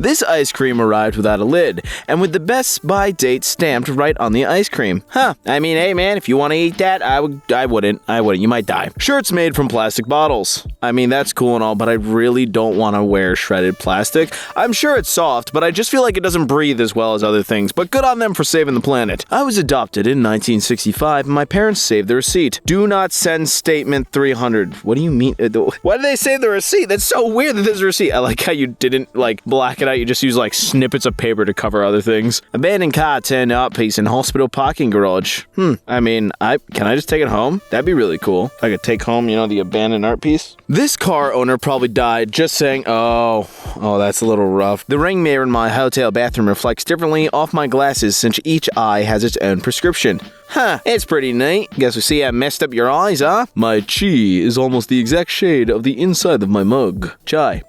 This ice cream arrived without a lid, and with the best by date stamped right on the ice cream. I mean, hey man, if you want to eat that, I wouldn't. You might die. Shirts made from plastic bottles. I mean, that's cool and all, but I really don't want to wear shredded plastic. I'm sure it's soft, but I just feel like it doesn't breathe as well as other things, but good on them for saving the planet. I was adopted in 1965, and my parents saved the receipt. Do not send statement 300. What do you mean? Why did they save the receipt? That's so weird that there's a receipt. I like how you didn't, black it out. You just use, snippets of paper to cover other things. Abandoned car turned art piece in hospital parking garage. I mean, can I just take it home? That'd be really cool. If I could take home, the abandoned art piece. This car owner probably died. Just saying, oh, that's a little rough. The ring mirror in my hotel bathroom reflects differently off my glasses since each eye has its own prescription. It's pretty neat. Guess we see I messed up your eyes, huh? My chi is almost the exact shade of the inside of my mug. Chai.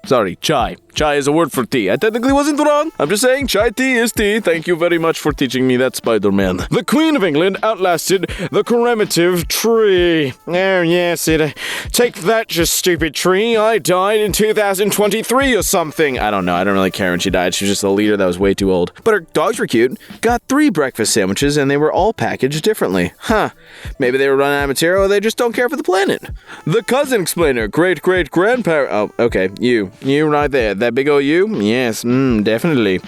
Chai is a word for tea. I technically wasn't wrong. I'm just saying chai tea is tea. Thank you very much for teaching me that, Spider-Man. The Queen of England outlasted the commemorative tree. Oh, yes, take that, you stupid tree. I died in 2023 or something. I don't know. I don't really care when she died. She was just a leader that was way too old. But her dogs were cute. Got 3 breakfast sandwiches, and they were all packaged differently. Maybe they were running out of material, or they just don't care for the planet. The cousin explainer. Great-great-grandparent. Oh, okay. You right there. That big old you? Yes, definitely.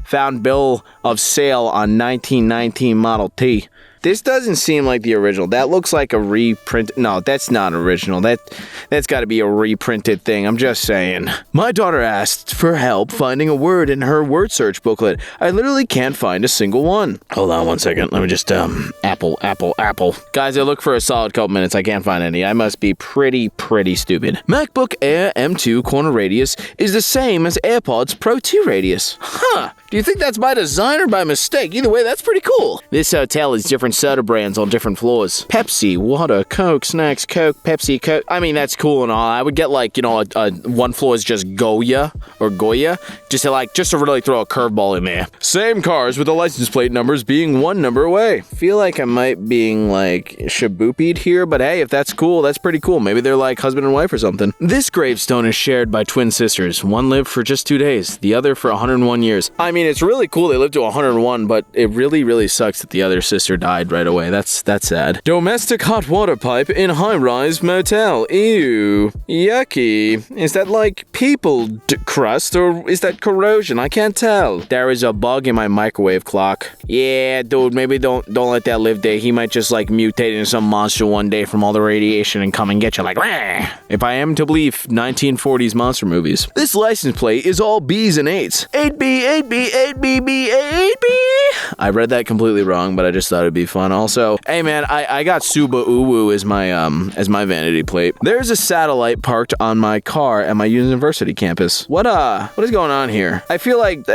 Found bill of sale on 1919 Model T. This doesn't seem like the original. That looks like a reprint. No, that's not original. That's got to be a reprinted thing. I'm just saying. My daughter asked for help finding a word in her word search booklet. I literally can't find a single one. Hold on one second. Let me just, apple. Guys, I look for a solid couple minutes. I can't find any. I must be pretty stupid. MacBook Air M2 corner radius is the same as AirPods Pro 2 radius. Do you think that's by design or by mistake? Either way, that's pretty cool. This hotel is different soda brands on different floors. Pepsi, water, Coke, snacks, Coke, Pepsi, Coke. I mean, that's cool and all. I would get one floor is just Goya, just to really throw a curveball in there. Same cars with the license plate numbers being one number away. Feel like I might being shaboopied here, but hey, if that's cool, that's pretty cool. Maybe they're like husband and wife or something. This gravestone is shared by twin sisters. One lived for just 2 days, the other for 101 years. I mean, it's really cool they lived to 101, but it really sucks that the other sister died right away. That's sad. Domestic hot water pipe in high-rise motel. Ew. Yucky. Is that people crust or is that corrosion? I can't tell. There is a bug in my microwave clock. Yeah, dude, maybe don't let that live there. He might just mutate into some monster one day from all the radiation and come and get you Rah! If I am to believe 1940s monster movies. This license plate is all B's and 8s. 8B, 8B, 8BB, 8B. I read that completely wrong, but I just thought it'd be fun. Also, hey man, I got Suba Uwu as my vanity plate. There's a satellite parked on my car at my university campus. What is going on here? I feel like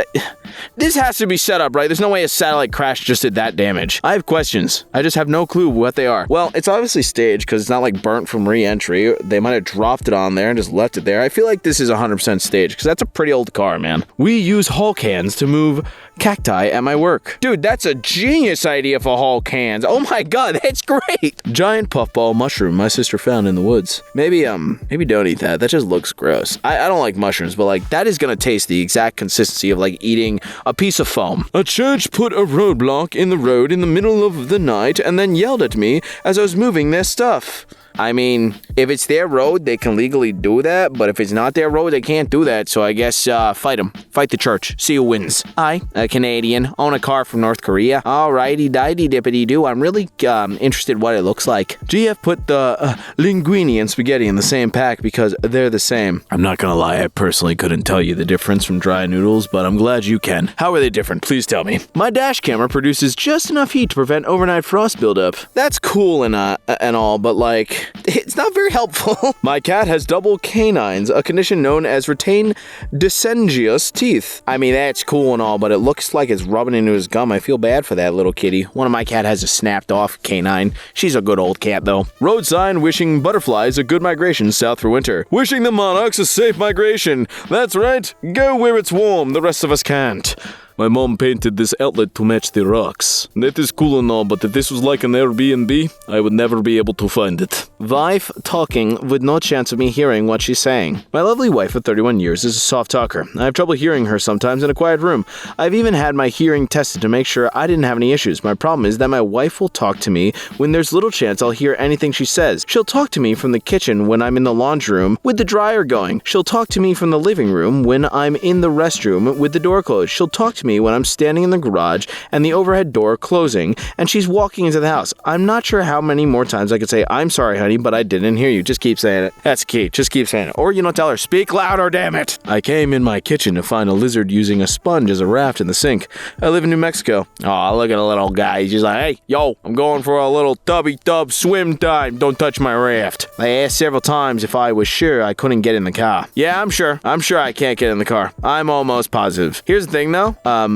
this has to be set up, right? There's no way a satellite crash just did that damage. I have questions. I just have no clue what they are. Well, it's obviously staged because it's not burnt from re-entry. They might have dropped it on there and just left it there. I feel like this is 100% staged because that's a pretty old car, man. We use Hulk hands to move cacti at my work. Dude, that's a genius idea for Hulk hands. Oh my god, that's great. Giant puffball mushroom my sister found in the woods. Maybe don't eat that. That just looks gross. I don't like mushrooms, but that is gonna taste the exact consistency of eating a piece of foam. A church put a roadblock in the road in the middle of the night and then yelled at me as I was moving their stuff. I mean, if it's their road, they can legally do that, but if it's not their road, they can't do that, so I guess, fight them. Fight the church. See who wins. I, a Canadian, own a car from North Korea. Alrighty-dighty dippity-doo. I'm really, interested what it looks like. GF put the, linguine and spaghetti in the same pack because they're the same. I'm not gonna lie, I personally couldn't tell you the difference from dry noodles, but I'm glad you can. How are they different? Please tell me. My dash camera produces just enough heat to prevent overnight frost buildup. That's cool and all, but it's not very helpful. My cat has double canines, a condition known as retained descendious teeth. I mean, that's cool and all, but it looks like it's rubbing into his gum. I feel bad for that little kitty. One of my cat has a snapped off canine. She's a good old cat, though. Road sign wishing butterflies a good migration south for winter. Wishing the monarchs a safe migration. That's right. Go where it's warm. The rest of us can't. My mom painted this outlet to match the rocks. That is cool and all, but if this was like an Airbnb, I would never be able to find it. Wife talking with no chance of me hearing what she's saying. My lovely wife of 31 years is a soft talker. I have trouble hearing her sometimes in a quiet room. I've even had my hearing tested to make sure I didn't have any issues. My problem is that my wife will talk to me when there's little chance I'll hear anything she says. She'll talk to me from the kitchen when I'm in the laundry room with the dryer going. She'll talk to me from the living room when I'm in the restroom with the door closed. She'll talk to me when I'm standing in the garage and the overhead door closing and she's walking into the house. I'm not sure how many more times I could say, "I'm sorry, honey, but I didn't hear you." Just keep saying it. That's key. Just keep saying it. Or, tell her, "Speak louder, damn it." I came in my kitchen to find a lizard using a sponge as a raft in the sink. I live in New Mexico. Oh, look at a little guy. He's just like, "Hey, yo, I'm going for a little tubby-tub swim time. Don't touch my raft." I asked several times if I was sure I couldn't get in the car. Yeah, I'm sure. I'm sure I can't get in the car. I'm almost positive. Here's the thing, though.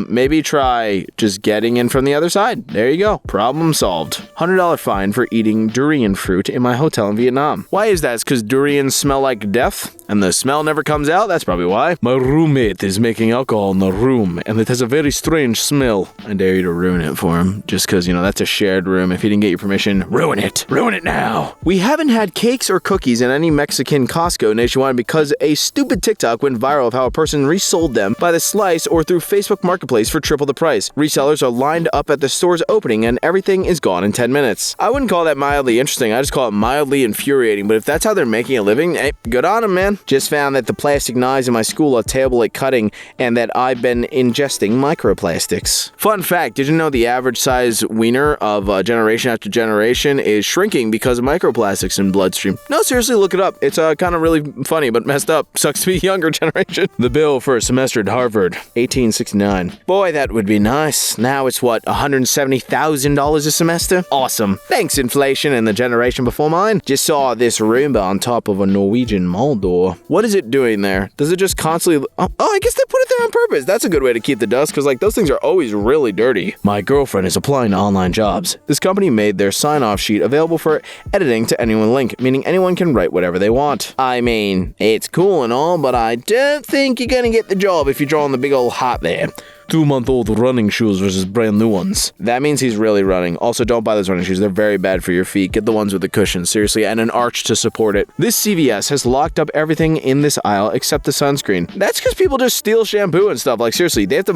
Maybe try just getting in from the other side. There you go. Problem solved. $100 fine for eating durian fruit in my hotel in Vietnam. Why is that? It's because durians smell like death? And the smell never comes out? That's probably why. My roommate is making alcohol in the room, and it has a very strange smell. I dare you to ruin it for him, just because, that's a shared room. If he didn't get your permission, ruin it. Ruin it now. We haven't had cakes or cookies in any Mexican Costco nationwide because a stupid TikTok went viral of how a person resold them by the slice or through Facebook Marketplace for triple the price. Resellers are lined up at the store's opening, and everything is gone in 10 minutes. I wouldn't call that mildly interesting. I just call it mildly infuriating. But if that's how they're making a living, hey, good on them, man. Just found that the plastic knives in my school are terrible at cutting and that I've been ingesting microplastics. Fun fact, did you know the average size wiener of generation after generation is shrinking because of microplastics in bloodstream? No, seriously, look it up. It's kind of really funny, but messed up. Sucks to be younger generation. The bill for a semester at Harvard, $1869. Boy, that would be nice. Now it's what, $170,000 a semester? Awesome. Thanks, inflation and the generation before mine. Just saw this Roomba on top of a Norwegian mall door. What is it doing there? Does it just constantly... Oh, I guess they put it there on purpose. That's a good way to keep the dust, because those things are always really dirty. My girlfriend is applying to online jobs. This company made their sign-off sheet available for editing to anyone link, meaning anyone can write whatever they want. I mean, it's cool and all, but I don't think you're gonna get the job if you're drawing the big old heart there. 2-month-old running shoes versus brand new ones. That means he's really running. Also, don't buy those running shoes. They're very bad for your feet. Get the ones with the cushion, seriously, and an arch to support it. This CVS has locked up everything in this aisle except the sunscreen. That's because people just steal shampoo and stuff. Seriously, they have to,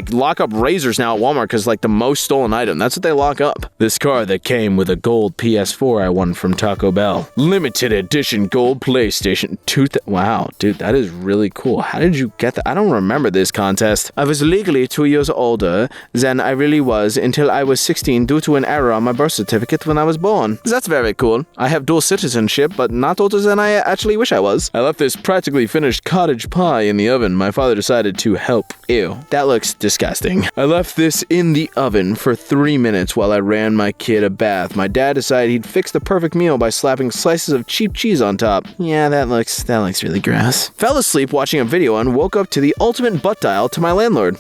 lock up razors now at Walmart because, the most stolen item. That's what they lock up. This car that came with a gold PS4 I won from Taco Bell. Limited edition gold PlayStation 2. Wow, dude, that is really cool. How did you get that? I don't remember this contest. I was legally 2 years older than I really was until I was 16 due to an error on my birth certificate when I was born. That's very cool. I have dual citizenship, but not older than I actually wish I was. I left this practically finished cottage pie in the oven. My father decided to help. Ew, that looks disgusting. I left this in the oven for 3 minutes while I ran my kid a bath. My dad decided he'd fix the perfect meal by slapping slices of cheap cheese on top. Yeah, that looks really gross. Fell asleep watching a video and woke up to the ultimate butt dial to my landlord.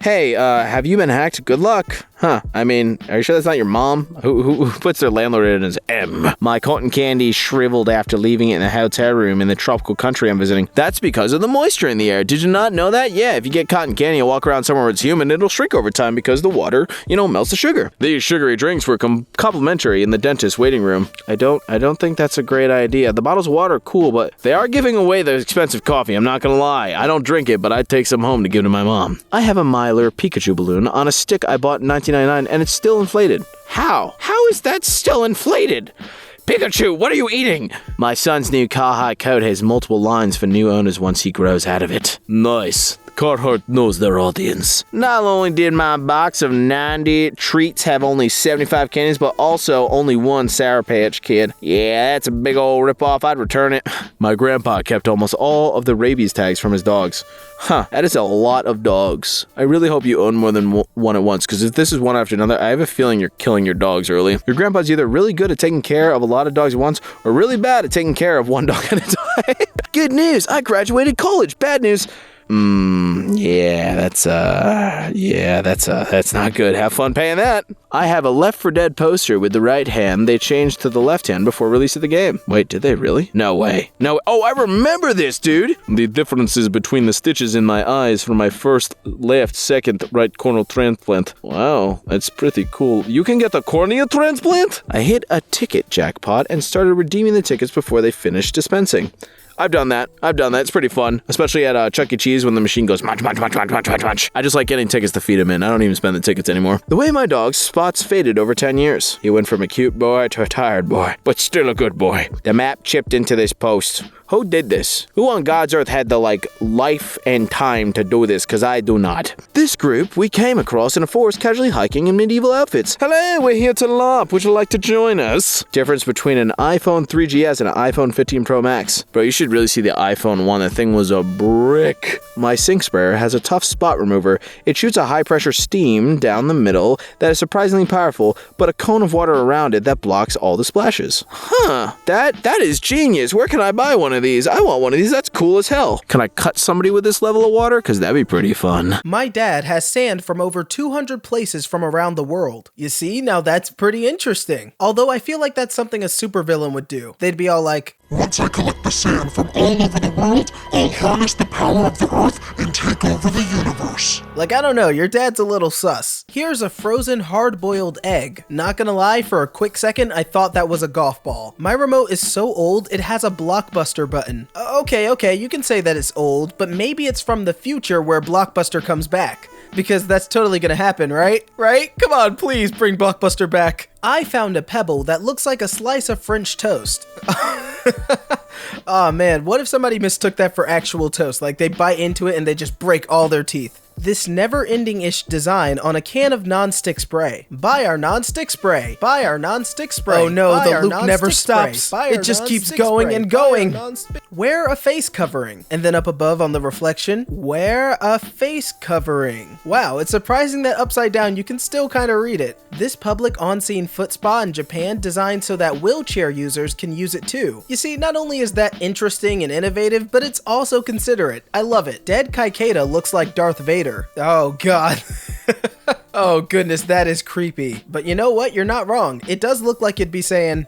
Hey, have you been hacked? Good luck. Huh, I mean, are you sure that's not your mom? Who puts their landlord in as M? My cotton candy shriveled after leaving it in the hotel room in the tropical country I'm visiting. That's because of the moisture in the air. Did you not know that? Yeah, if you get cotton candy and walk around somewhere where it's humid, it'll shrink over time because the water, melts the sugar. These sugary drinks were complimentary in the dentist's waiting room. I don't think that's a great idea. The bottles of water are cool, but they are giving away the expensive coffee. I'm not gonna lie. I don't drink it, but I'd take some home to give to my mom. I have a Mylar Pikachu balloon on a stick I bought in 1999, and it's still inflated. How? How is that still inflated? Pikachu, what are you eating? My son's new Carhartt coat has multiple lines for new owners once he grows out of it. Nice. Carhartt knows their audience. Not only did my box of 90 treats have only 75 candies, but also only one Sour Patch Kid. Yeah, that's a big old ripoff. I'd return it. My grandpa kept almost all of the rabies tags from his dogs. Huh, that is a lot of dogs. I really hope you own more than one at once, because if this is one after another, I have a feeling you're killing your dogs early. Your grandpa's either really good at taking care of a lot of dogs at once, or really bad at taking care of one dog at a time. Good news, I graduated college. Bad news, That's not good. Have fun paying that. I have a Left 4 Dead poster with the right hand they changed to the left hand before release of the game. Wait, did they really? No way. No. Oh, I remember this, dude. The differences between the stitches in my eyes from my first left, second, right corneal transplant. Wow, that's pretty cool. You can get a cornea transplant? I hit a ticket jackpot and started redeeming the tickets before they finished dispensing. I've done that. It's pretty fun, especially at Chuck E. Cheese when the machine goes munch, munch, munch, munch, munch, munch, munch. I just like getting tickets to feed him in. I don't even spend the tickets anymore. The way my dog's spots faded over 10 years. He went from a cute boy to a tired boy, but still a good boy. The map chipped into this post. Who did this? Who on God's earth had the, life and time to do this? Because I do not. This group we came across in a forest casually hiking in medieval outfits. Hello, we're here to LARP. Would you like to join us? Difference between an iPhone 3GS and an iPhone 15 Pro Max. Bro, you should really see the iPhone 1. That thing was a brick. My sink sprayer has a tough spot remover. It shoots a high-pressure steam down the middle that is surprisingly powerful, but a cone of water around it that blocks all the splashes. Huh. That is genius. Where can I buy one of these? I want one of these. That's cool as hell. Can I cut somebody with this level of water? Because that'd be pretty fun. My dad has sand from over 200 places from around the world. You see, now that's pretty interesting. Although I feel like that's something a supervillain would do. They'd be all like, once I collect the sand from all over the world, I'll harness the power of the earth and take over the universe. Like, I don't know, your dad's a little sus. Here's a frozen hard-boiled egg. Not gonna lie, for a quick second, I thought that was a golf ball. My remote is so old, it has a Blockbuster button. Okay, you can say that it's old, but maybe it's from the future where Blockbuster comes back. Because that's totally gonna happen, right? Right? Come on, please bring Blockbuster back. I found a pebble that looks like a slice of French toast. Oh man, what if somebody mistook that for actual toast? Like they bite into it and they just break all their teeth. This never-ending-ish design on a can of non-stick spray. Buy our non-stick spray. Buy our non-stick spray. Oh no, the loop never stops. It just keeps going and going. Wear a face covering. And then up above on the reflection, wear a face covering. Wow, it's surprising that upside down you can still kind of read it. This public on-scene foot spa in Japan designed so that wheelchair users can use it too. You see, not only is that interesting and innovative, but it's also considerate. I love it. Dead Kaikeda looks like Darth Vader. Oh god. Oh goodness, that is creepy. But you know what? You're not wrong. It does look like it'd be saying,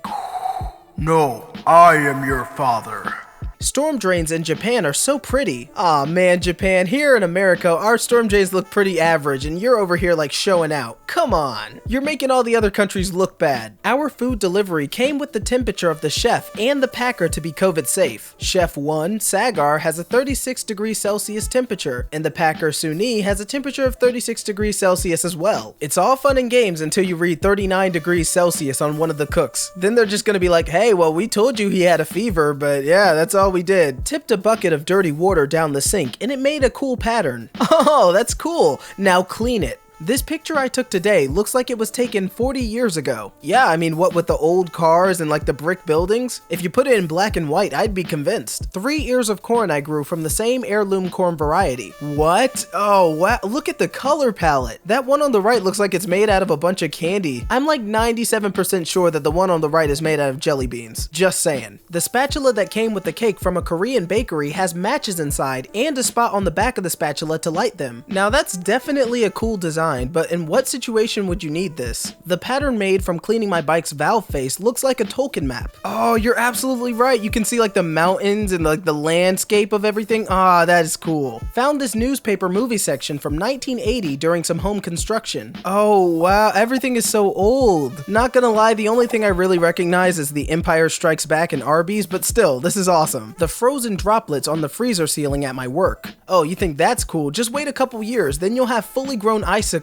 "No, I am your father." Storm drains in Japan are so pretty. Aw man, Japan, here in America, our storm drains look pretty average and you're over here like showing out. Come on, you're making all the other countries look bad. Our food delivery came with the temperature of the chef and the packer to be COVID safe. Chef 1, Sagar, has a 36 degrees Celsius temperature, and the packer, Suni, has a temperature of 36 degrees Celsius as well. It's all fun and games until you read 39 degrees Celsius on one of the cooks. Then they're just gonna be like, hey, well, we told you he had a fever, but yeah, that's all we did. Tipped a bucket of dirty water down the sink and it made a cool pattern. Oh, that's cool. Now clean it. This picture I took today looks like it was taken 40 years ago. Yeah, I mean, what with the old cars and like the brick buildings? If you put it in black and white, I'd be convinced. 3 ears of corn I grew from the same heirloom corn variety. What? Oh, wow, look at the color palette. That one on the right looks like it's made out of a bunch of candy. I'm like 97% sure that the one on the right is made out of jelly beans. Just saying. The spatula that came with the cake from a Korean bakery has matches inside and a spot on the back of the spatula to light them. Now that's definitely a cool design, but in what situation would you need this? The pattern made from cleaning my bike's valve face looks like a Tolkien map. Oh, you're absolutely right. You can see like the mountains and like the landscape of everything. Ah, that is cool. Found this newspaper movie section from 1980 during some home construction. Oh wow, everything is so old. Not gonna lie, the only thing I really recognize is The Empire Strikes Back and Arby's, but still, this is awesome. The frozen droplets on the freezer ceiling at my work. Oh, you think that's cool? Just wait a couple years, then you'll have fully grown icicles.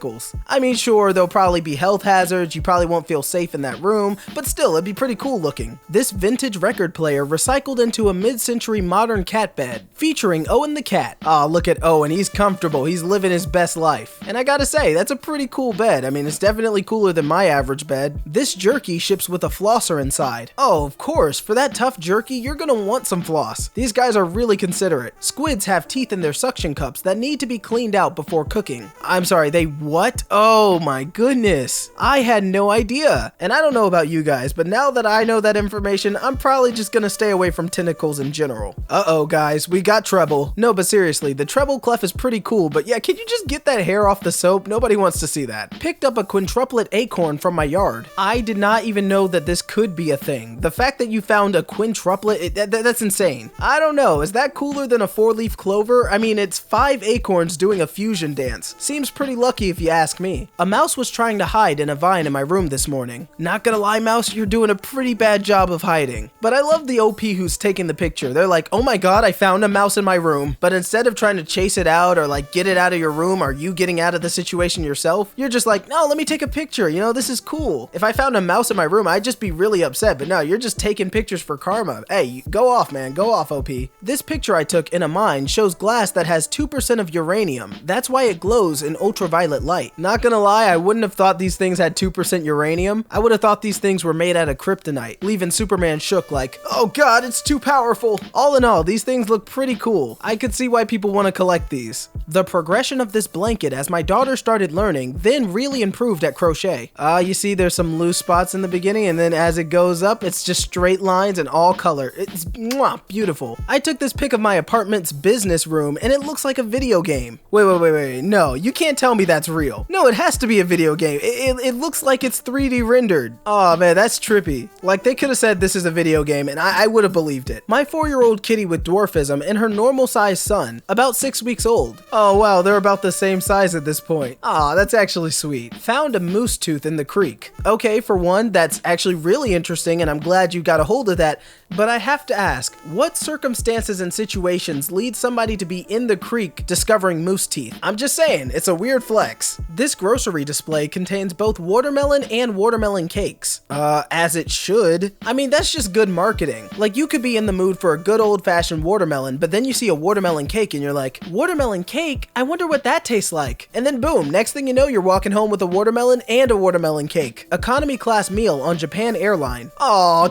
I mean, sure, there'll probably be health hazards, you probably won't feel safe in that room, but still, it'd be pretty cool looking. This vintage record player recycled into a mid-century modern cat bed, featuring Owen the cat. Aw, look at Owen, he's comfortable, he's living his best life. And I gotta say, that's a pretty cool bed. I mean, it's definitely cooler than my average bed. This jerky ships with a flosser inside. Oh, of course, for that tough jerky, you're gonna want some floss. These guys are really considerate. Squids have teeth in their suction cups that need to be cleaned out before cooking. I'm sorry, they What? Oh my goodness. I had no idea. And I don't know about you guys, but now that I know that information, I'm probably just gonna stay away from tentacles in general. Uh-oh, guys, we got treble. No, but seriously, the treble clef is pretty cool, but yeah, can you just get that hair off the soap? Nobody wants to see that. Picked up a quintuplet acorn from my yard. I did not even know that this could be a thing. The fact that you found a quintuplet, that's insane. I don't know, is that cooler than a 4-leaf clover? I mean, it's 5 acorns doing a fusion dance. Seems pretty lucky if you ask me. A mouse was trying to hide in a vine in my room this morning. Not gonna lie, mouse, you're doing a pretty bad job of hiding. But I love the OP who's taking the picture. They're like, oh my god, I found a mouse in my room. But instead of trying to chase it out or like get it out of your room, or you getting out of the situation yourself, you're just like, no, let me take a picture. You know, this is cool. If I found a mouse in my room, I'd just be really upset. But no, you're just taking pictures for karma. Hey, go off, man. Go off, OP. This picture I took in a mine shows glass that has 2% of uranium. That's why it glows in ultraviolet light. Not gonna lie, I wouldn't have thought these things had 2% uranium. I would have thought these things were made out of kryptonite, leaving Superman shook like, oh god, it's too powerful. All in all, these things look pretty cool. I could see why people want to collect these. The progression of this blanket as my daughter started learning, then really improved at crochet. You see there's some loose spots in the beginning, and then as it goes up, it's just straight lines and all color. It's beautiful. I took this pic of my apartment's business room, and it looks like a video game. Wait, no, you can't tell me that's real. No, it has to be a video game. It looks like it's 3D rendered. Oh man, that's trippy. Like they could have said this is a video game, and I would have believed it. My 4-year-old kitty with dwarfism and her normal sized son, about 6 weeks old. Oh wow, they're about the same size at this point. Aw, that's actually sweet. Found a moose tooth in the creek. Okay, for one, that's actually really interesting, and I'm glad you got a hold of that, but I have to ask, what circumstances and situations lead somebody to be in the creek discovering moose teeth? I'm just saying, it's a weird flex. This grocery display contains both watermelon and watermelon cakes. As it should. I mean, that's just good marketing. Like, you could be in the mood for a good old-fashioned watermelon, but then you see a watermelon cake and you're like, watermelon cake? I wonder what that tastes like. And then boom, next thing you know, you're walking home with a watermelon and a watermelon cake. Economy class meal on Japan Airline. Aw,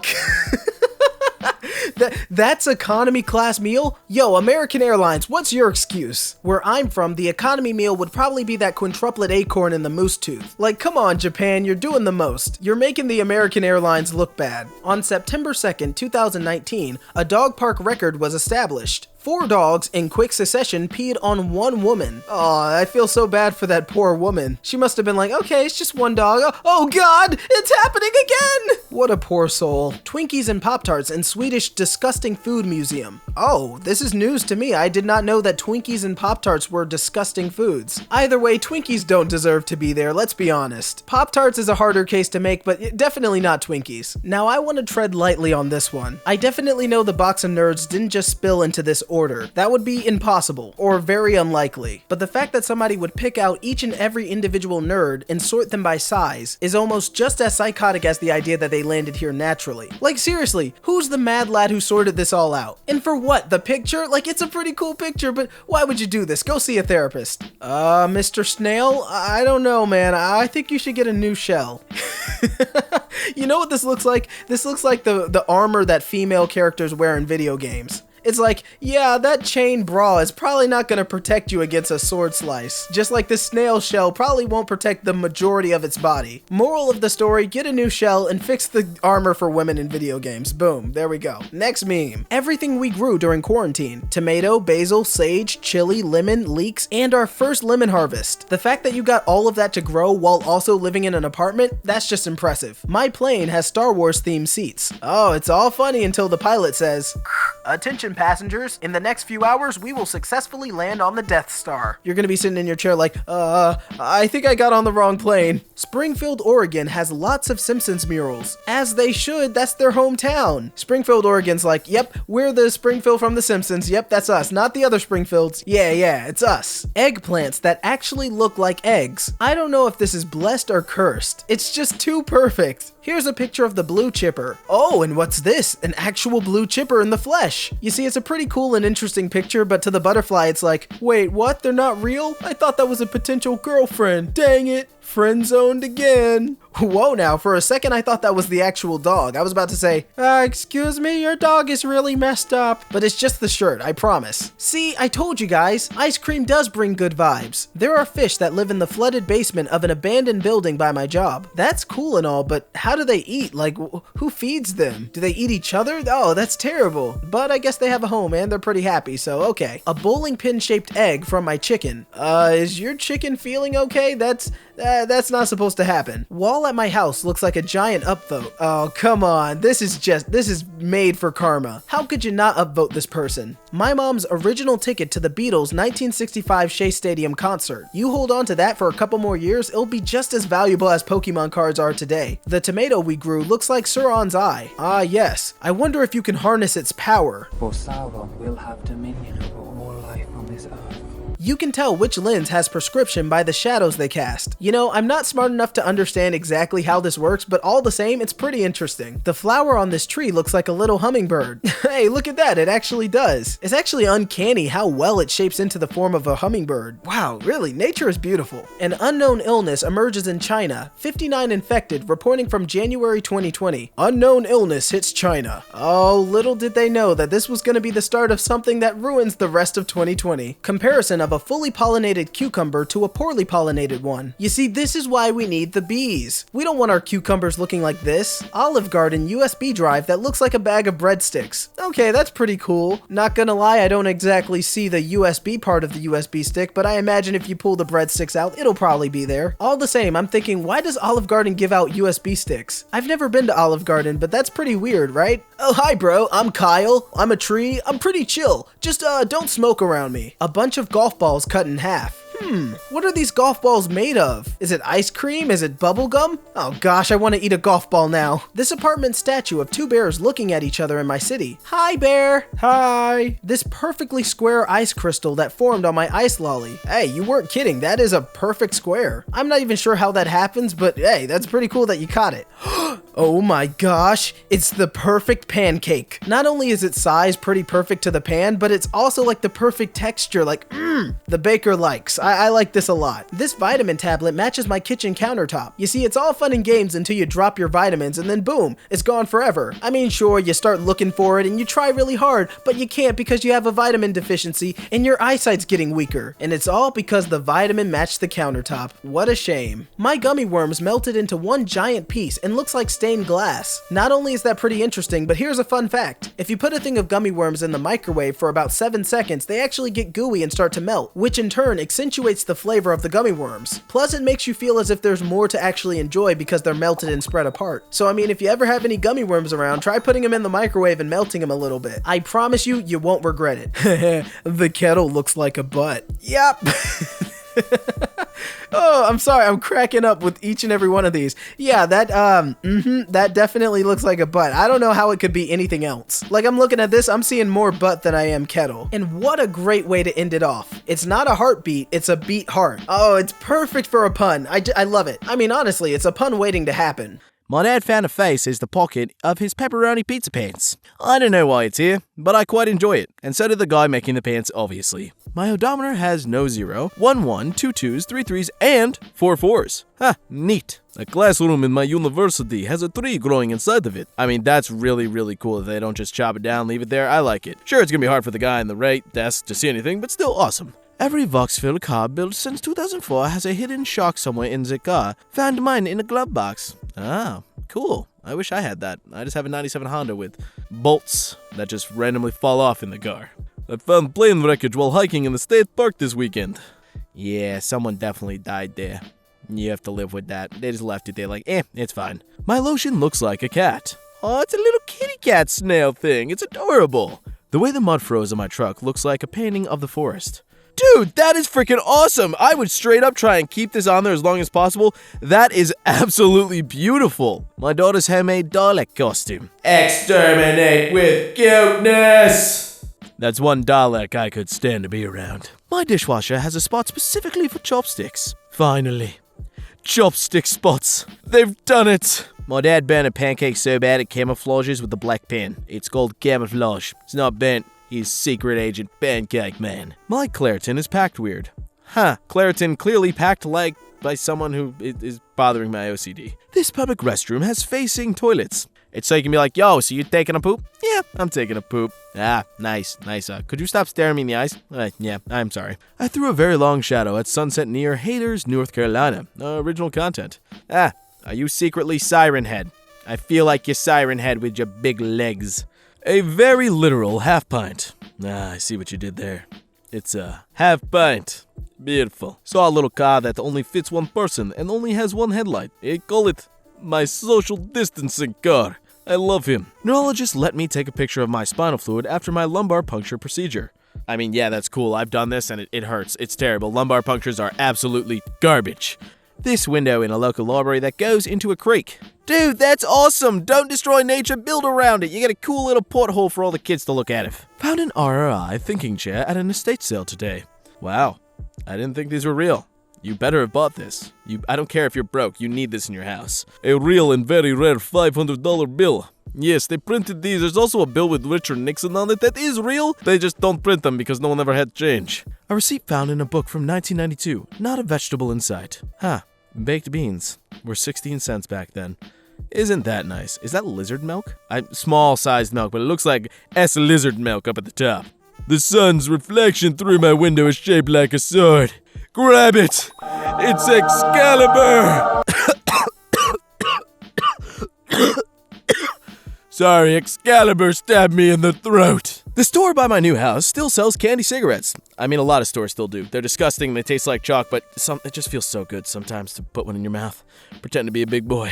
That's economy class meal? Yo, American Airlines, what's your excuse? Where I'm from, the economy meal would probably be that quintuplet acorn in the moose tooth. Like, come on, Japan, you're doing the most. You're making the American Airlines look bad. On September 2nd, 2019, a dog park record was established. 4 dogs in quick succession peed on 1 woman. Aw, I feel so bad for that poor woman. She must have been like, okay, it's just 1 dog. Oh god, it's happening again! What a poor soul. Twinkies and Pop-Tarts in Swedish disgusting food museum. Oh, this is news to me. I did not know that Twinkies and Pop-Tarts were disgusting foods. Either way, Twinkies don't deserve to be there, let's be honest. Pop-Tarts is a harder case to make, but definitely not Twinkies. Now, I want to tread lightly on this one. I definitely know the box of nerds didn't just spill into this order. That would be impossible, or very unlikely. But the fact that somebody would pick out each and every individual nerd and sort them by size is almost just as psychotic as the idea that they landed here naturally. Like seriously, who's the mad lad who sorted this all out? And for what? The picture? Like, it's a pretty cool picture, but why would you do this? Go see a therapist. Mr. Snail? I don't know, man. I think you should get a new shell. You know what this looks like? This looks like the armor that female characters wear in video games. It's like, yeah, that chain bra is probably not gonna protect you against a sword slice. Just like this snail shell probably won't protect the majority of its body. Moral of the story, get a new shell and fix the armor for women in video games. Boom, there we go. Next meme. Everything we grew during quarantine. Tomato, basil, sage, chili, lemon, leeks, and our first lemon harvest. The fact that you got all of that to grow while also living in an apartment, that's just impressive. My plane has Star Wars themed seats. Oh, it's all funny until the pilot says, attention passengers, in the next few hours, we will successfully land on the Death Star. You're gonna be sitting in your chair like, I think I got on the wrong plane. Springfield, Oregon has lots of Simpsons murals. As they should, that's their hometown. Springfield, Oregon's like, yep, we're the Springfield from the Simpsons. Yep, that's us, not the other Springfields. Yeah, it's us. Eggplants that actually look like eggs. I don't know if this is blessed or cursed. It's just too perfect. Here's a picture of the blue chipper. Oh, and what's this? An actual blue chipper in the flesh. You see, it's a pretty cool and interesting picture, but to the butterfly, it's like, wait, what? They're not real? I thought that was a potential girlfriend. Dang it. Friend zoned again. Whoa now, for a second I thought that was the actual dog. I was about to say, excuse me, your dog is really messed up. But it's just the shirt, I promise. See, I told you guys, ice cream does bring good vibes. There are fish that live in the flooded basement of an abandoned building by my job. That's cool and all, but how do they eat? Like, who feeds them? Do they eat each other? Oh, that's terrible. But I guess they have a home and they're pretty happy, so okay. A bowling pin shaped egg from my chicken. Is your chicken feeling okay? That's not supposed to happen. Wall at my house looks like a giant upvote. Oh, come on. This is made for karma. How could you not upvote this person? My mom's original ticket to the Beatles' 1965 Shea Stadium concert. You hold on to that for a couple more years, it'll be just as valuable as Pokemon cards are today. The tomato we grew looks like Sauron's eye. Ah, yes. I wonder if you can harness its power. For Sauron will have dominion over all life on this earth. You can tell which lens has prescription by the shadows they cast. You know, I'm not smart enough to understand exactly how this works, but all the same, it's pretty interesting. The flower on this tree looks like a little hummingbird. Hey, look at that, it actually does. It's actually uncanny how well it shapes into the form of a hummingbird. Wow, really, nature is beautiful. An unknown illness emerges in China. 59 infected, reporting from January 2020. Unknown illness hits China. Oh, little did they know that this was going to be the start of something that ruins the rest of 2020. Comparison of a fully pollinated cucumber to a poorly pollinated one. You see, this is why we need the bees. We don't want our cucumbers looking like this. Olive Garden USB drive that looks like a bag of breadsticks. Okay, that's pretty cool. Not gonna lie, I don't exactly see the USB part of the USB stick, but I imagine if you pull the breadsticks out, it'll probably be there. All the same, I'm thinking, why does Olive Garden give out USB sticks? I've never been to Olive Garden, but that's pretty weird, right? Oh, hi bro, I'm Kyle. I'm a tree. I'm pretty chill. Just don't smoke around me. A bunch of golf balls cut in half. What are these golf balls made of? Is it ice cream? Is it bubble gum? Oh gosh, I want to eat a golf ball now. This apartment statue of two bears looking at each other in my city. Hi bear. Hi. This perfectly square ice crystal that formed on my ice lolly. Hey, you weren't kidding. That is a perfect square. I'm not even sure how that happens, but hey, that's pretty cool that you caught it. Oh my gosh, it's the perfect pancake. Not only is its size pretty perfect to the pan, but it's also like the perfect texture, like the baker likes. I like this a lot. This vitamin tablet matches my kitchen countertop. You see, it's all fun and games until you drop your vitamins and then boom, it's gone forever. I mean, sure, you start looking for it and you try really hard, but you can't because you have a vitamin deficiency and your eyesight's getting weaker. And it's all because the vitamin matched the countertop. What a shame. My gummy worms melted into one giant piece and looks like stained glass. Not only is that pretty interesting, but here's a fun fact. If you put a thing of gummy worms in the microwave for about 7 seconds, they actually get gooey and start to melt, which in turn accentuates the flavor of the gummy worms. Plus, it makes you feel as if there's more to actually enjoy because they're melted and spread apart. So I mean, if you ever have any gummy worms around, try putting them in the microwave and melting them a little bit. I promise you, you won't regret it. The kettle looks like a butt. Yep. Oh, I'm sorry, I'm cracking up with each and every one of these. Yeah, that definitely looks like a butt. I don't know how it could be anything else. Like, I'm looking at this, I'm seeing more butt than I am kettle. And what a great way to end it off. It's not a heartbeat, it's a beat heart. Oh, it's perfect for a pun. I love it. I mean, honestly, it's a pun waiting to happen. My dad found a face as the pocket of his pepperoni pizza pants. I don't know why it's here, but I quite enjoy it, and so did the guy making the pants, obviously. My odometer has no 0, 1 1, 2 2s, 3 3s, and 4 4s. Ha, neat. A classroom in my university has a tree growing inside of it. I mean, that's really, really cool that they don't just chop it down, leave it there. I like it. Sure, it's gonna be hard for the guy in the right desk to see anything, but still awesome. Every Vauxhall car built since 2004 has a hidden shark somewhere in the car. Found mine in a glove box. Ah, cool. I wish I had that. I just have a 97 Honda with bolts that just randomly fall off in the car. I found plane wreckage while hiking in the state park this weekend. Yeah, someone definitely died there. You have to live with that. They just left it there like, it's fine. My lotion looks like a cat. Oh, it's a little kitty cat snail thing. It's adorable. The way the mud froze on my truck looks like a painting of the forest. Dude, that is freaking awesome. I would straight up try and keep this on there as long as possible. That is absolutely beautiful. My daughter's handmade Dalek costume. Exterminate with cuteness. That's one Dalek I could stand to be around. My dishwasher has a spot specifically for chopsticks. Finally. Chopstick spots. They've done it. My dad burned a pancake so bad it camouflages with the black pen. It's called camouflage. It's not bent. He's secret agent Pancake Man. My Claritin is packed weird. Huh, Claritin clearly packed like by someone who is bothering my OCD. This public restroom has facing toilets. It's so you can be like, yo, so you taking a poop? Yeah, I'm taking a poop. Ah, nice. Could you stop staring me in the eyes? Yeah, I'm sorry. I threw a very long shadow at sunset near Haders, North Carolina. Original content. Are you secretly Siren Head? I feel like you're Siren Head with your big legs. A very literal half pint. I see what you did there. It's a half pint. Beautiful. Saw a little car that only fits one person and only has one headlight. They call it my social distancing car. I love him. Neurologist let me take a picture of my spinal fluid after my lumbar puncture procedure. I mean, yeah, that's cool. I've done this and it hurts. It's terrible. Lumbar punctures are absolutely garbage. This window in a local library that goes into a creek. Dude, that's awesome! Don't destroy nature, build around it. You get a cool little porthole for all the kids to look at it. Found an RRI thinking chair at an estate sale today. Wow, I didn't think these were real. You better have bought this. I don't care if you're broke, you need this in your house. A real and very rare $500 bill. Yes, they printed these. There's also a bill with Richard Nixon on it that is real. They just don't print them because no one ever had change. A receipt found in a book from 1992. Not a vegetable in sight. Baked beans were 16 cents back then. Isn't that nice? Is that lizard milk? Small-sized milk, but it looks like lizard milk up at the top. The sun's reflection through my window is shaped like a sword. Grab it! It's Excalibur! Sorry, Excalibur stabbed me in the throat. The store by my new house still sells candy cigarettes. I mean, a lot of stores still do. They're disgusting, they taste like chalk, but it just feels so good sometimes to put one in your mouth. Pretend to be a big boy.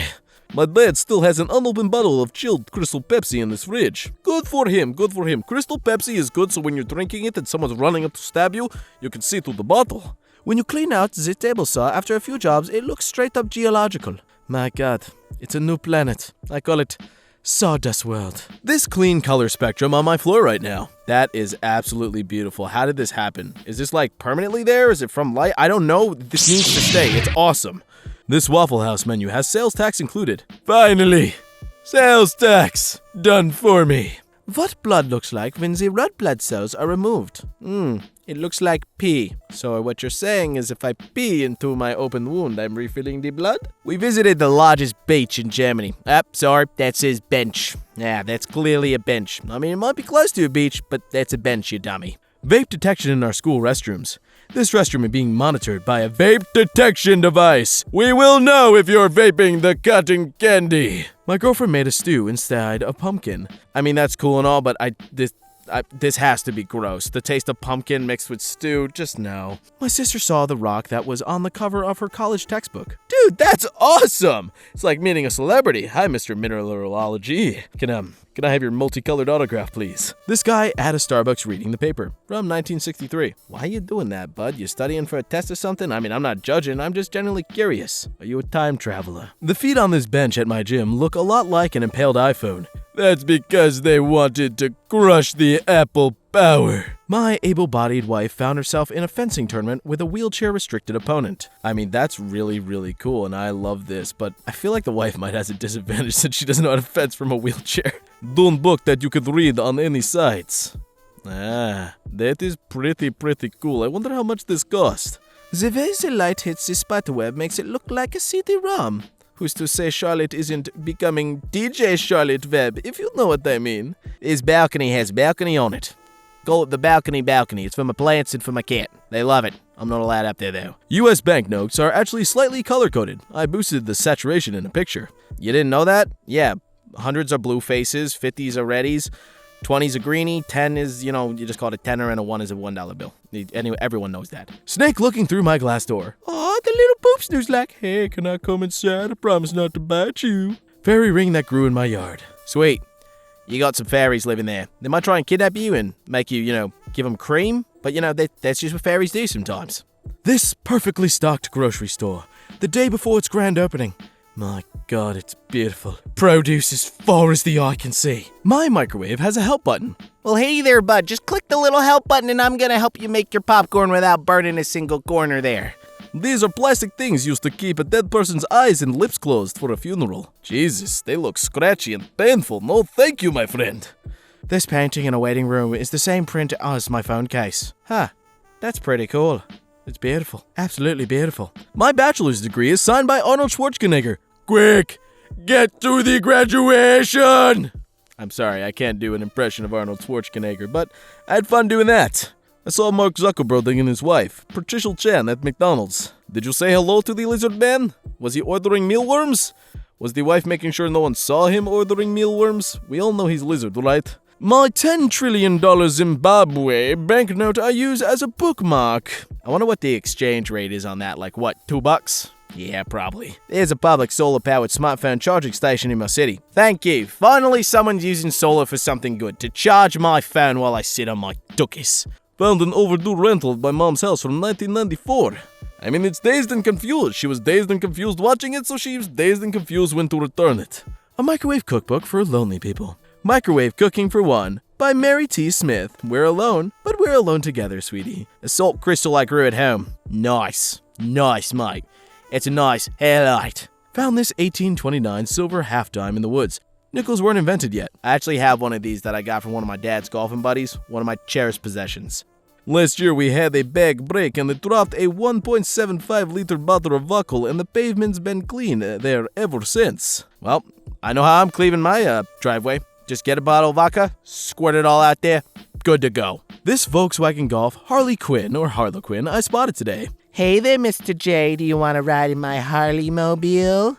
My dad still has an unopened bottle of chilled Crystal Pepsi in his fridge. Good for him. Crystal Pepsi is good so when you're drinking it and someone's running up to stab you, you can see through the bottle. When you clean out the table saw after a few jobs, it looks straight up geological. My god, it's a new planet. I call it Sawdust World. This clean color spectrum on my floor right now. That is absolutely beautiful. How did this happen? Is this like permanently there? Is it from light? I don't know. This needs to stay. It's awesome. This Waffle House menu has sales tax included. Finally! Sales tax! Done for me. What blood looks like when the red blood cells are removed? It looks like pee. So what you're saying is if I pee into my open wound, I'm refilling the blood? We visited the largest beach in Germany. Sorry, that says bench. Yeah, that's clearly a bench. I mean, it might be close to a beach, but that's a bench, you dummy. Vape detection in our school restrooms. This restroom is being monitored by a vape detection device. We will know if you're vaping the cotton candy. My girlfriend made a stew inside a pumpkin. I mean, that's cool and all, but this has to be gross. The taste of pumpkin mixed with stew, just no. My sister saw the rock that was on the cover of her college textbook. Dude, that's awesome! It's like meeting a celebrity. Hi, Mr. Mineralogy. Can I have your multicolored autograph, please? This guy at a Starbucks reading the paper from 1963. Why are you doing that, bud? You studying for a test or something? I mean, I'm not judging. I'm just genuinely curious. Are you a time traveler? The feet on this bench at my gym look a lot like an impaled iPhone. That's because they wanted to crush the Apple power. My able-bodied wife found herself in a fencing tournament with a wheelchair-restricted opponent. I mean, that's really, really cool, and I love this, but I feel like the wife might have a disadvantage since she doesn't know how to fence from a wheelchair. Dune book that you could read on any sites. That is pretty cool. I wonder how much this cost. The way the light hits the spiderweb makes it look like a CD-ROM. Who's to say Charlotte isn't becoming DJ Charlotte Webb, if you know what I mean? His balcony has balcony on it. Call it the balcony. It's for my plants and for my cat. They love it. I'm not allowed up there, though. U.S. banknotes are actually slightly color-coded. I boosted the saturation in a picture. You didn't know that? Yeah. 100s are blue faces, 50s are reddies, 20s a greenie, 10 is, you just call it a tenner, and a 1 is a $1 bill. Anyway, everyone knows that. Snake looking through my glass door. Aw, the little poop snooze like, hey, can I come inside? I promise not to bite you. Fairy ring that grew in my yard. Sweet. You got some fairies living there. They might try and kidnap you and make you, give them cream. But, that's just what fairies do sometimes. This perfectly stocked grocery store. The day before its grand opening. My god, it's beautiful. Produce as far as the eye can see. My microwave has a help button. Well, hey there, bud. Just click the little help button and I'm gonna help you make your popcorn without burning a single corner there. These are plastic things used to keep a dead person's eyes and lips closed for a funeral. Jesus, they look scratchy and painful. No thank you, my friend. This painting in a waiting room is the same print as my phone case. That's pretty cool. It's beautiful. Absolutely beautiful. My bachelor's degree is signed by Arnold Schwarzenegger. Quick, get to the graduation! I'm sorry, I can't do an impression of Arnold Schwarzenegger, but I had fun doing that. I saw Mark Zuckerberg and his wife, Patricia Chan, at McDonald's. Did you say hello to the lizard man? Was he ordering mealworms? Was the wife making sure no one saw him ordering mealworms? We all know he's lizard, right? My $10 trillion Zimbabwe banknote I use as a bookmark. I wonder what the exchange rate is on that, like what, $2? Yeah, probably. There's a public solar-powered smartphone charging station in my city. Thank you. Finally someone's using solar for something good, to charge my phone while I sit on my dookies. Found an overdue rental at my mom's house from 1994. I mean, it's Dazed and Confused. She was dazed and confused watching it, so she was dazed and confused when to return it. A microwave cookbook for lonely people. Microwave Cooking for One by Mary T. Smith. We're alone, but we're alone together, sweetie. A salt crystal I grew at home. Nice. Nice, mate. It's a nice highlight. Found this 1829 silver half dime in the woods. Nickels weren't invented yet. I actually have one of these that I got from one of my dad's golfing buddies, one of my cherished possessions. Last year we had a bag break and they dropped a 1.75 liter bottle of vodka and the pavement's been clean there ever since. Well, I know how I'm cleaning my driveway. Just get a bottle of vodka, squirt it all out there, good to go. This Volkswagen Golf Harley Quinn or Harlequin I spotted today. Hey there, Mr. J, do you want to ride in my Harley mobile?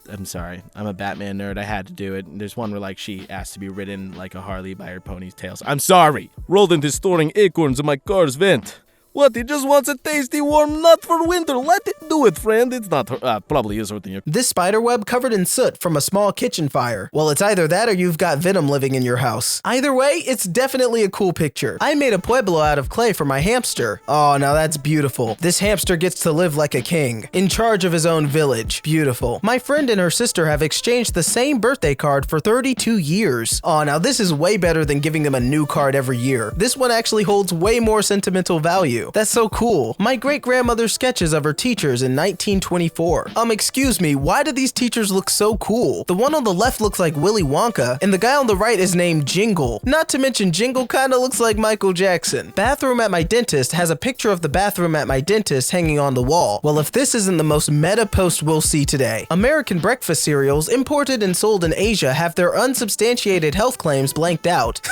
I'm sorry, I'm a Batman nerd, I had to do it. There's one where she asked to be ridden like a Harley by her pony's tails. I'm sorry! Rolled into storing acorns in my car's vent. What, he just wants a tasty warm nut for winter. Let it do it, friend. It's not, probably is hurting you. This spider web covered in soot from a small kitchen fire. Well, it's either that or you've got venom living in your house. Either way, it's definitely a cool picture. I made a pueblo out of clay for my hamster. Oh, now that's beautiful. This hamster gets to live like a king, in charge of his own village. Beautiful. My friend and her sister have exchanged the same birthday card for 32 years. Oh, now this is way better than giving them a new card every year. This one actually holds way more sentimental value. That's so cool. My great-grandmother's sketches of her teachers in 1924. Excuse me, why do these teachers look so cool? The one on the left looks like Willy Wonka, and the guy on the right is named Jingle. Not to mention Jingle kinda looks like Michael Jackson. Bathroom at my dentist has a picture of the bathroom at my dentist hanging on the wall. Well, if this isn't the most meta post we'll see today. American breakfast cereals imported and sold in Asia have their unsubstantiated health claims blanked out.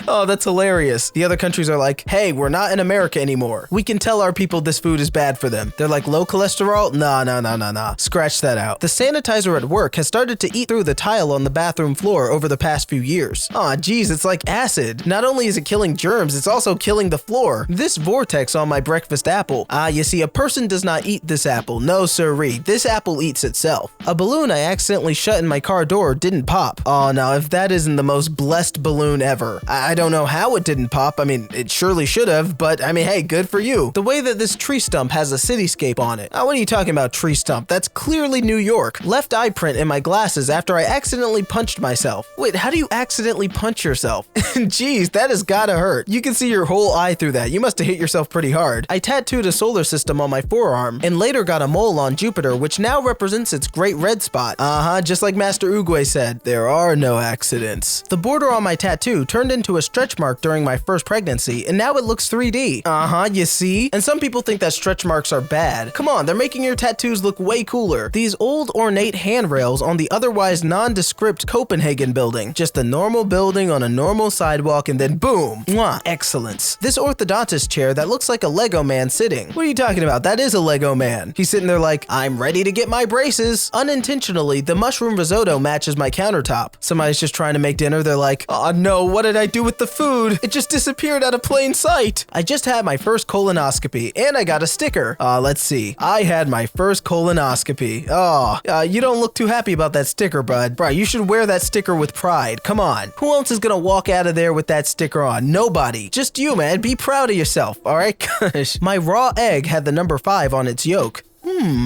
Oh, that's hilarious. The other countries are like, hey, we're not in America anymore. We can tell our people this food is bad for them. They're like, low cholesterol? Nah. Scratch that out. The sanitizer at work has started to eat through the tile on the bathroom floor over the past few years. Aw, geez, it's like acid. Not only is it killing germs, it's also killing the floor. This vortex on my breakfast apple. You see, a person does not eat this apple. No, sirree. This apple eats itself. A balloon I accidentally shut in my car door didn't pop. Oh, now, if that isn't the most blessed balloon ever. I don't know how it didn't pop. I mean, it surely should have, but I mean, hey, good for you. The way that this tree stump has a cityscape on it. What are you talking about, tree stump? That's clearly New York. Left eye print in my glasses after I accidentally punched myself. Wait, how do you accidentally punch yourself? Jeez, that has gotta hurt. You can see your whole eye through that. You must have hit yourself pretty hard. I tattooed a solar system on my forearm and later got a mole on Jupiter, which now represents its great red spot. Just like Master Oogway said, there are no accidents. The border on my tattoo turned into a stretch mark during my first pregnancy, and now it looks 3D. You see? And some people think that stretch marks are bad. Come on, they're making your tattoos look way cooler. These old ornate handrails on the otherwise nondescript Copenhagen building. Just a normal building on a normal sidewalk and then boom! Mwah! Excellence. This orthodontist chair that looks like a Lego man sitting. What are you talking about? That is a Lego man. He's sitting there like, I'm ready to get my braces. Unintentionally, the mushroom risotto matches my countertop. Somebody's just trying to make dinner. They're like, oh no, what did I do with the food? It just disappeared out of plain sight. I just had my first colonoscopy and I got a sticker. Let's see. I had my first colonoscopy. You don't look too happy about that sticker, bud. Bro, you should wear that sticker with pride. Come on. Who else is gonna walk out of there with that sticker on? Nobody. Just you, man. Be proud of yourself, alright? Gosh. My raw egg had the number 5 on its yolk.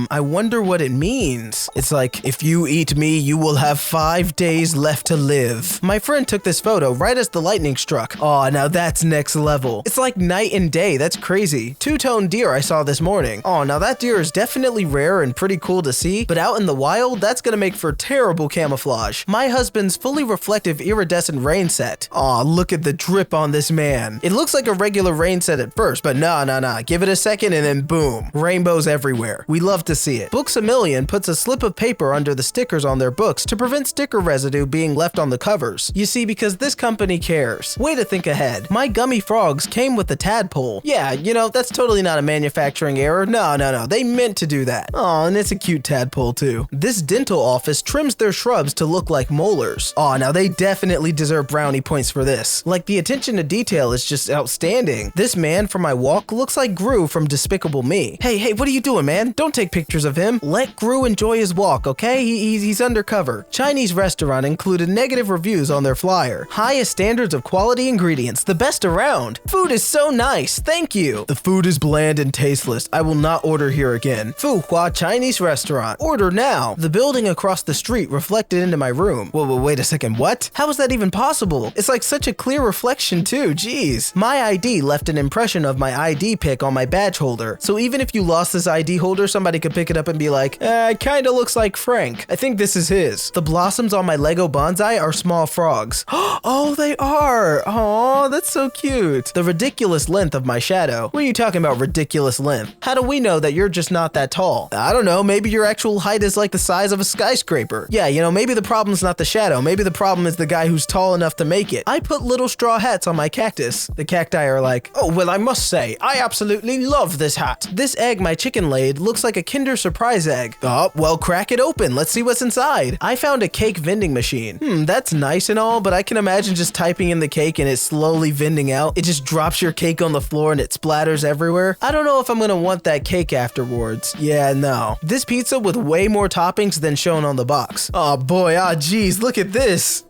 I wonder what it means. It's like, if you eat me, you will have 5 days left to live. My friend took this photo right as the lightning struck. Oh, now that's next level. It's like night and day. That's crazy. Two-tone deer I saw this morning. Oh, now that deer is definitely rare and pretty cool to see, but out in the wild, that's gonna make for terrible camouflage. My husband's fully reflective iridescent rain set. Oh, look at the drip on this man. It looks like a regular rain set at first, but nah. Give it a second and then boom. Rainbows everywhere. We We love to see it. Books A Million puts a slip of paper under the stickers on their books to prevent sticker residue being left on the covers. You see, because this company cares. Way to think ahead. My gummy frogs came with the tadpole. Yeah, that's totally not a manufacturing error. No. They meant to do that. Oh, and it's a cute tadpole too. This dental office trims their shrubs to look like molars. Oh, now they definitely deserve brownie points for this. Like, the attention to detail is just outstanding. This man from my walk looks like Gru from Despicable Me. Hey, what are you doing, man? Don't take pictures of him. Let Gru enjoy his walk, okay? He's undercover. Chinese restaurant included negative reviews on their flyer. Highest standards of quality ingredients, the best around. Food is so nice, thank you. The food is bland and tasteless. I will not order here again. Fuhua Chinese restaurant. Order now. The building across the street reflected into my room. Whoa, wait a second, what? How is that even possible? It's like such a clear reflection too, jeez. My ID left an impression of my ID pic on my badge holder. So even if you lost this ID holder, somebody could pick it up and be like, it kinda looks like Frank. I think this is his. The blossoms on my Lego bonsai are small frogs. Oh, they are. Oh, that's so cute. The ridiculous length of my shadow. What are you talking about, ridiculous length? How do we know that you're just not that tall? I don't know, maybe your actual height is like the size of a skyscraper. Yeah, maybe the problem's not the shadow. Maybe the problem is the guy who's tall enough to make it. I put little straw hats on my cactus. The cacti are like, oh, well, I must say, I absolutely love this hat. This egg my chicken laid looks like a Kinder Surprise egg. Oh, well, crack it open. Let's see what's inside. I found a cake vending machine. That's nice and all, but I can imagine just typing in the cake and it slowly vending out. It just drops your cake on the floor and it splatters everywhere. I don't know if I'm gonna want that cake afterwards. Yeah, no. This pizza with way more toppings than shown on the box. Oh boy, geez, look at this.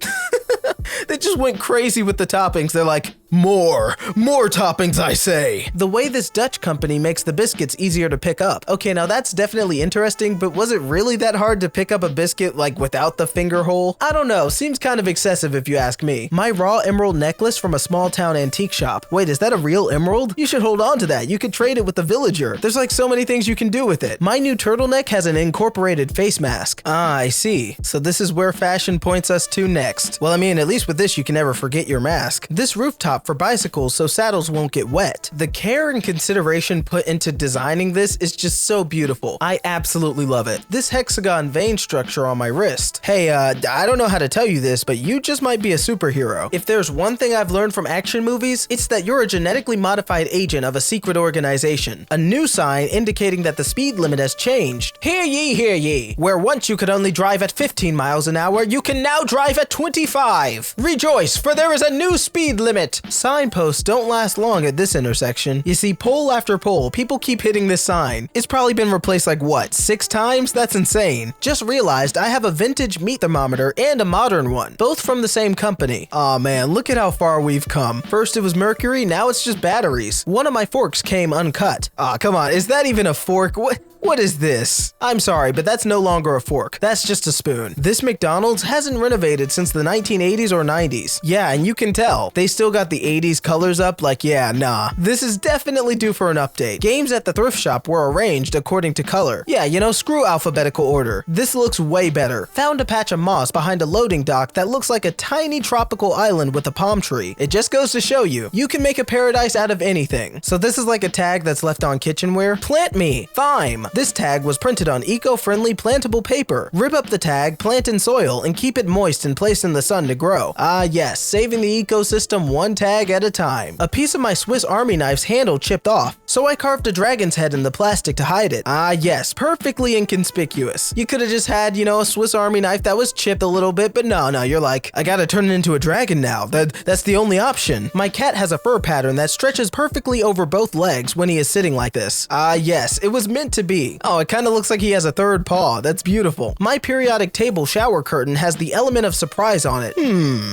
They just went crazy with the toppings. They're like, more toppings, I say. The way this Dutch company makes the biscuits easier to pick up. Okay, now that's definitely interesting, but was it really that hard to pick up a biscuit like without the finger hole? I don't know, seems kind of excessive if you ask me. My raw emerald necklace from a small town antique shop. Wait, is that a real emerald? You should hold on to that. You could trade it with the villager. There's like so many things you can do with it. My new turtleneck has an incorporated face mask. I see. So this is where fashion points us to next. Well, I mean, at least with this, you can never forget your mask. This rooftop for bicycles so saddles won't get wet. The care and consideration put into designing this is just so beautiful. I absolutely love it. This hexagon vein structure on my wrist. Hey, I don't know how to tell you this, but you just might be a superhero. If there's one thing I've learned from action movies, it's that you're a genetically modified agent of a secret organization. A new sign indicating that the speed limit has changed. Hear ye. Where once you could only drive at 15 miles an hour, you can now drive at 25. Rejoice, for there is a new speed limit. Signposts don't last long at this intersection. You see, pole after pole, people keep hitting this sign. It's probably been replaced like what, 6 times? That's insane. Just realized I have a vintage meat thermometer and a modern one, both from the same company. Aw man, look at how far we've come. First it was mercury, now it's just batteries. One of my forks came uncut. Aw, come on, is that even a fork? What is this? I'm sorry, but that's no longer a fork. That's just a spoon. This McDonald's hasn't renovated since the 1980s or 90s. Yeah, and you can tell. They still got the 80s colors up, like, yeah, nah. This is definitely due for an update. Games at the thrift shop were arranged according to color. Yeah, screw alphabetical order. This looks way better. Found a patch of moss behind a loading dock that looks like a tiny tropical island with a palm tree. It just goes to show you, you can make a paradise out of anything. So this is like a tag that's left on kitchenware. Plant me. Thyme. This tag was printed on eco-friendly plantable paper. Rip up the tag, plant in soil, and keep it moist and placed in the sun to grow. Ah yes, saving the ecosystem one tag at a time. A piece of my Swiss Army knife's handle chipped off, so I carved a dragon's head in the plastic to hide it. Ah yes, perfectly inconspicuous. You could have just had, a Swiss Army knife that was chipped a little bit, but no, you're like, I gotta turn it into a dragon now. That's the only option. My cat has a fur pattern that stretches perfectly over both legs when he is sitting like this. Ah yes, it was meant to be. Oh, it kind of looks like he has a third paw. That's beautiful. My periodic table shower curtain has the element of surprise on it.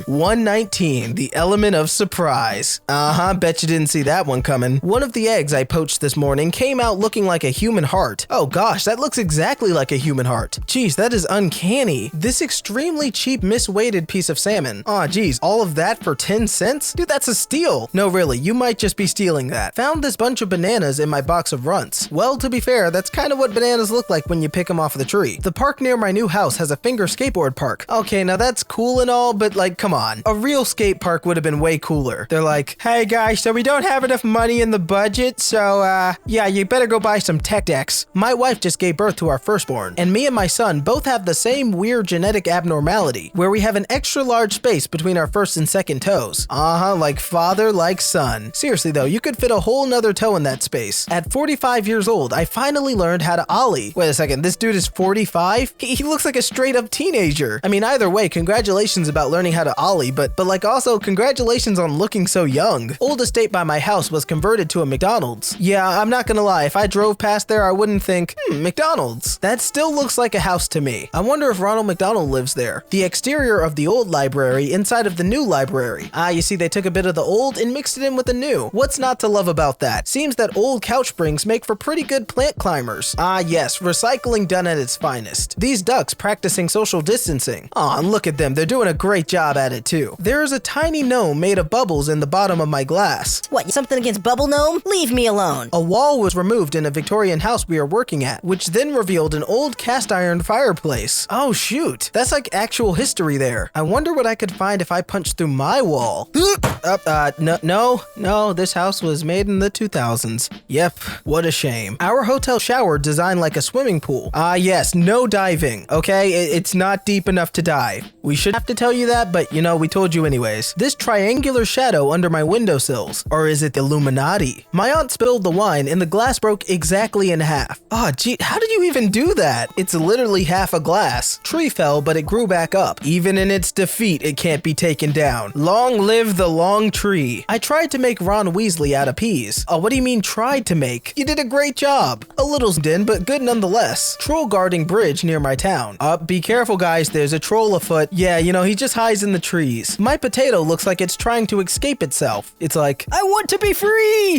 119, the element of surprise. Bet you didn't see that one coming. One of the eggs I poached this morning came out looking like a human heart. Oh gosh, that looks exactly like a human heart. Geez, that is uncanny. This extremely cheap misweighted piece of salmon. Aw, geez, all of that for 10 cents? Dude, that's a steal. No, really, you might just be stealing that. Found this bunch of bananas in my box of runts. Well, to be fair, that's kind of what bananas look like when you pick them off the tree. The park near my new house has a finger skateboard park. Okay, now that's cool and all, but like, come on. A real skate park would have been way cooler. They're like, hey guys, so we don't have enough money in the budget, so yeah, you better go buy some tech decks. My wife just gave birth to our firstborn, and me and my son both have the same weird genetic abnormality, where we have an extra large space between our first and second toes. Like father, like son. Seriously though, you could fit a whole nother toe in that space. At 45 years old, I finally learned how to ollie. Wait a second, this dude is 45? He looks like a straight up teenager. I mean, either way, congratulations about learning how to ollie, but like also congratulations on looking so young. Old estate by my house was converted to a McDonald's. Yeah, I'm not gonna lie, if I drove past there, I wouldn't think, McDonald's. That still looks like a house to me. I wonder if Ronald McDonald lives there. The exterior of the old library inside of the new library. You see, they took a bit of the old and mixed it in with the new. What's not to love about that? Seems that old couch springs make for pretty good plant climbers. Yes, recycling done at its finest. These ducks practicing social distancing. And look at them, they're doing a great job at it too. There is a tiny gnome made of bubbles in the bottom of my glass. What, something against Bubble Gnome? Leave me alone. A wall was removed in a Victorian house we are working at, which then revealed an old cast iron fireplace. Oh shoot, that's like actual history there. I wonder what I could find if I punched through my wall. No, this house was made in the 2000s. Yep, what a shame. Our hotel shower designed like a swimming pool. Yes, no diving, okay? It's not deep enough to dive. We should have to tell you that, but we told you anyways. This triangular shadow under my windowsills, or is it the Illuminati? My aunt spilled the wine and the glass broke exactly in half. Oh gee, how did you even do that? It's literally half a glass. Tree fell, but it grew back up. Even in its defeat, it can't be taken down. Long live the long tree. I tried to make Ron Weasley out of peas. Oh, what do you mean tried to make? You did a great job. A little din, but good nonetheless. Troll guarding bridge near my town. Be careful guys, there's a troll afoot. Yeah, he just hides in the trees. My potato looks like it's trying to escape itself. It's like, I want to be free!